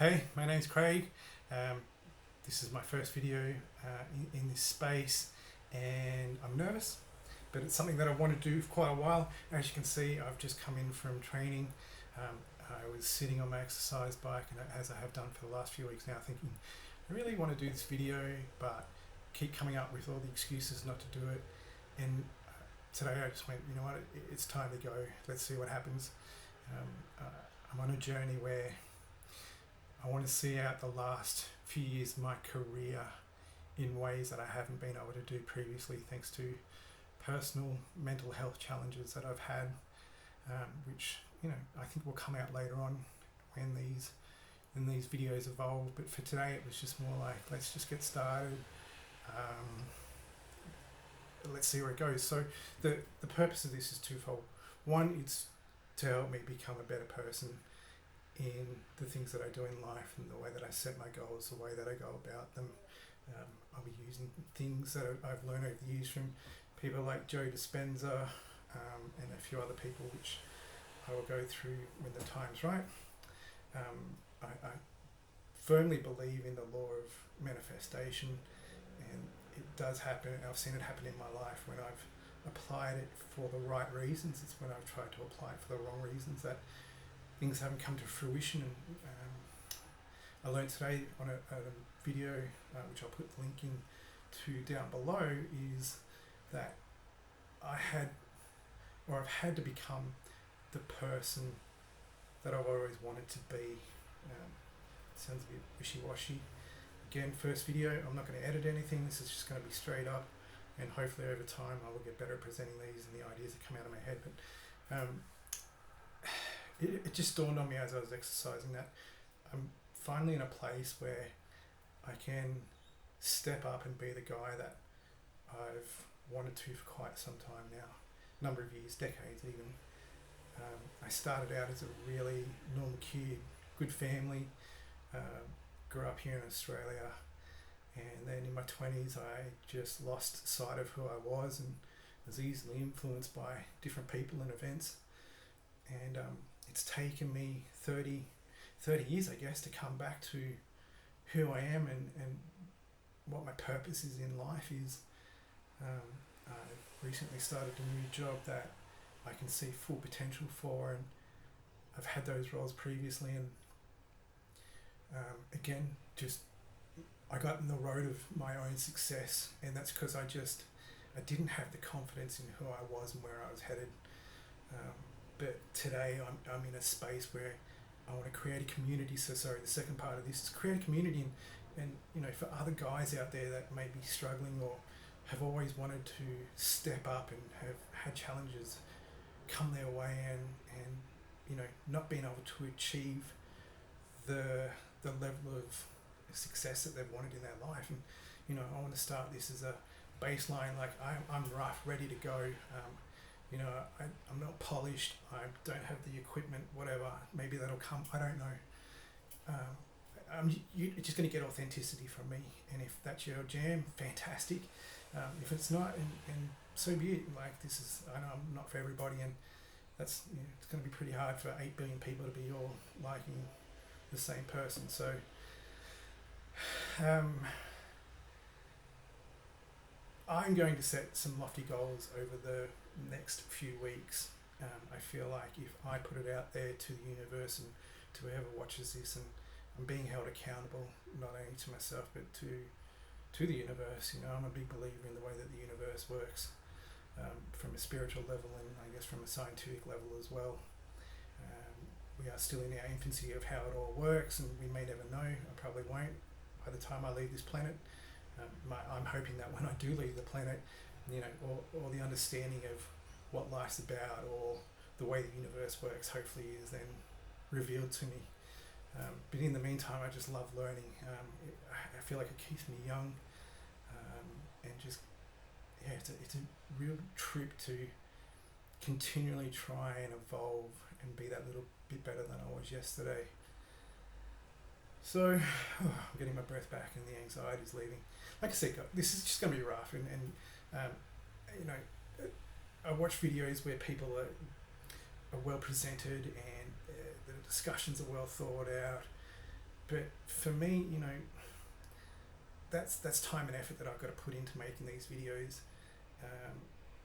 Hey, my name's Craig. This is my first video in this space, and I'm nervous, but it's something that I want to do for quite a while. As you can see, I've just come in from training. I was sitting on my exercise bike, and as I have done for the last few weeks now, thinking I really want to do this video, but keep coming up with all the excuses not to do it. And today I just went, you know what, it's time to go. Let's see what happens. I'm on a journey where I want to see out the last few years of my career in ways that I haven't been able to do previously, thanks to personal mental health challenges that I've had, which I think will come out later on when these videos evolve. But for today, it was just more like, let's just get started. Let's see where it goes. So the purpose of this is twofold. One, it's to help me become a better person in the things that I do in life and the way that I set my goals, the way that I go about them. I'll be using things that I've learned over the years from people like Joe Dispenza and a few other people, which I will go through when the time's right. I firmly believe in the law of manifestation, and it does happen. I've seen it happen in my life when I've applied it for the right reasons. It's when I've tried to apply it for the wrong reasons that things haven't come to fruition. And I learned today on a video, which I'll put the link in to down below, is that I've had to become the person that I've always wanted to be. Sounds a bit wishy-washy. Again, first video, I'm not going to edit anything. This is just going to be straight up, and hopefully over time I will get better at presenting these and the ideas that come out of my head. But it just dawned on me as I was exercising that I'm finally in a place where I can step up and be the guy that I've wanted to for quite some time now, number of years, decades even. I started out as a really normal kid, good family, grew up here in Australia, and then in my 20s I just lost sight of who I was and was easily influenced by different people and events. And it's taken me 30 years, I guess, to come back to who I am and what my purpose is in life is. I've recently started a new job that I can see full potential for, and I've had those roles previously, and again, just I got in the road of my own success, and that's because I didn't have the confidence in who I was and where I was headed. But today I'm in a space where I want to create a community. So sorry, the second part of this is create a community, and for other guys out there that may be struggling or have always wanted to step up and have had challenges come their way, and not being able to achieve the level of success that they've wanted in their life. And I want to start this as a baseline, like I'm rough, ready to go. I'm not polished, I don't have the equipment, whatever, maybe that'll come, I don't know. You're just going to get authenticity from me, and if that's your jam, fantastic. If it's not, and so be it. Like, this is, I know I'm not for everybody, and that's, it's going to be pretty hard for 8 billion people to be all liking the same person. So I'm going to set some lofty goals over the next few weeks. I feel like if I put it out there to the universe and to whoever watches this, and I'm being held accountable not only to myself but to the universe. I'm a big believer in the way that the universe works, from a spiritual level and I guess from a scientific level as well. We are still in our infancy of how it all works, and we may never know. I probably won't by the time I leave this planet. I'm hoping that when I do leave the planet, or the understanding of what life's about, or the way the universe works, hopefully is then revealed to me. But in the meantime, I just love learning. I feel like it keeps me young, and just, it's a real trip to continually try and evolve and be that little bit better than I was yesterday. So I'm getting my breath back and the anxiety's leaving. Like I said, this is just going to be rough, and I watch videos where people are well presented and the discussions are well thought out, But for me, that's time and effort that I've got to put into making these videos.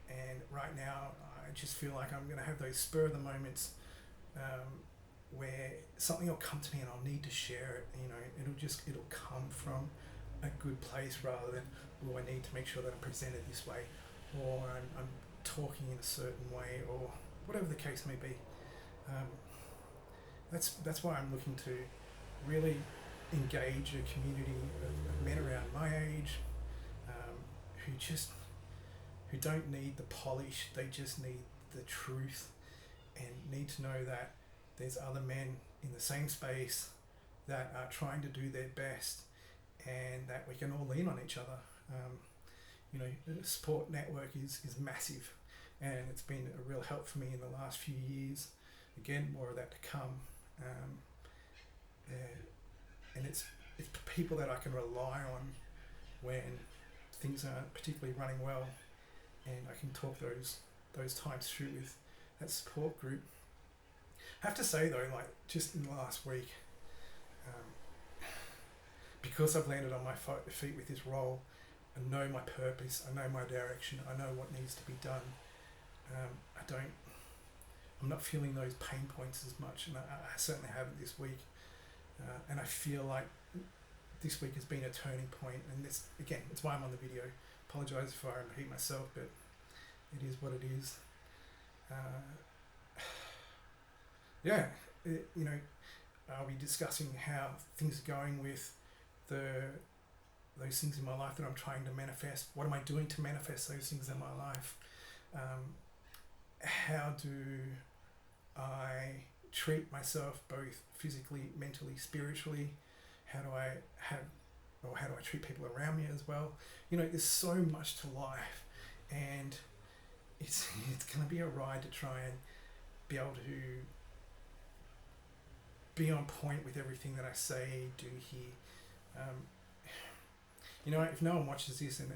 And right now, I just feel like I'm going to have those spur of the moments where something will come to me and I'll need to share it. It'll come from a good place rather than, oh, I need to make sure that I'm presented this way, or I'm talking in a certain way, or whatever the case may be. That's why I'm looking to really engage a community of men around my age who don't need the polish, they just need the truth, and need to know that there's other men in the same space that are trying to do their best, and that we can all lean on each other. The support network is massive, and it's been a real help for me in the last few years. Again, more of that to come. And it's people that I can rely on when things aren't particularly running well, and I can talk those times through with that support group. I have to say though, like just in the last week, because I've landed on my feet with this role, I know my purpose, I know my direction, I know what needs to be done. I'm not feeling those pain points as much, and I certainly haven't this week. And I feel like this week has been a turning point, and this, again, it's why I'm on the video. Apologise if I repeat myself, but it is what it is. I'll be discussing how things are going with those things in my life that I'm trying to manifest. What am I doing to manifest those things in my life? How do I treat myself both physically, mentally, spiritually? How do I treat people around me as well? There's so much to life, and it's going to be a ride to try and be able to be on point with everything that I say, do here. If no one watches this and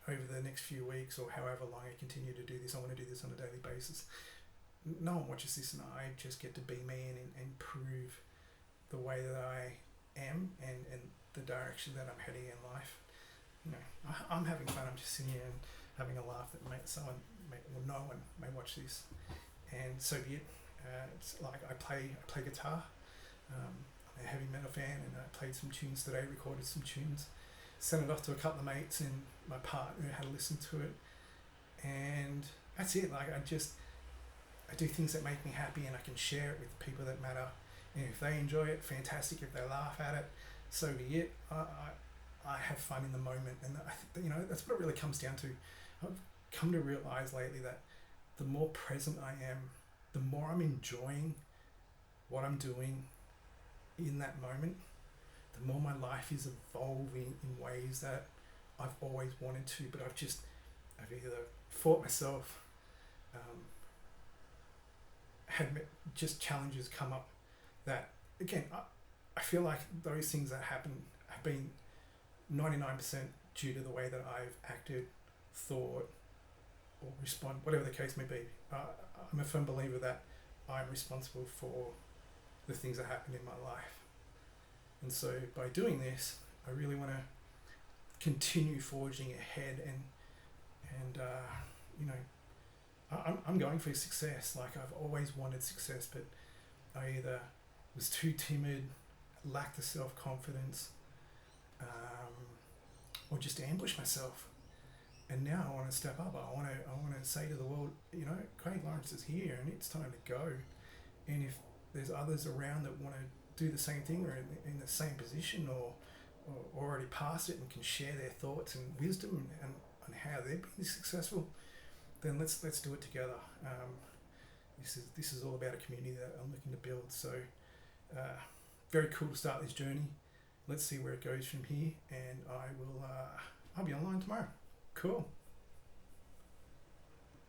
over the next few weeks or however long I continue to do this, I want to do this on a daily basis. No one watches this, and I just get to be me and prove the way that I am and the direction that I'm heading in life. I'm having fun. I'm just sitting here and having a laugh that no one may watch this, and so be it. It's like I play guitar. I'm a heavy metal fan, and I played some tunes today, recorded some tunes, sent it off to a couple of mates, and my partner had to listen to it, and that's it. Like I do things that make me happy, and I can share it with people that matter. And if they enjoy it, fantastic. If they laugh at it, so be it. I have fun in the moment, and that's what it really comes down to. I've come to realize lately that the more present I am, the more I'm enjoying what I'm doing in that moment, the more my life is evolving in ways that I've always wanted to, but I've either fought myself, had just challenges come up that, again, I feel like those things that happen have been 99% due to the way that I've acted, thought, or respond, whatever the case may be. I'm a firm believer that I'm responsible for the things that happen in my life. And so by doing this, I really want to continue forging ahead, and I'm going for success. Like, I've always wanted success, but I either was too timid, lacked the self-confidence, or just ambushed myself. And now I want to step up. I want to say to the world, Craig Lawrence is here, and it's time to go. And if there's others around that want to do the same thing, or in the same position, or already past it, and can share their thoughts and wisdom and on how they've been successful, then let's do it together. This is all about a community that I'm looking to build. So very cool to start this journey. Let's see where it goes from here, and I'll be online tomorrow. Cool.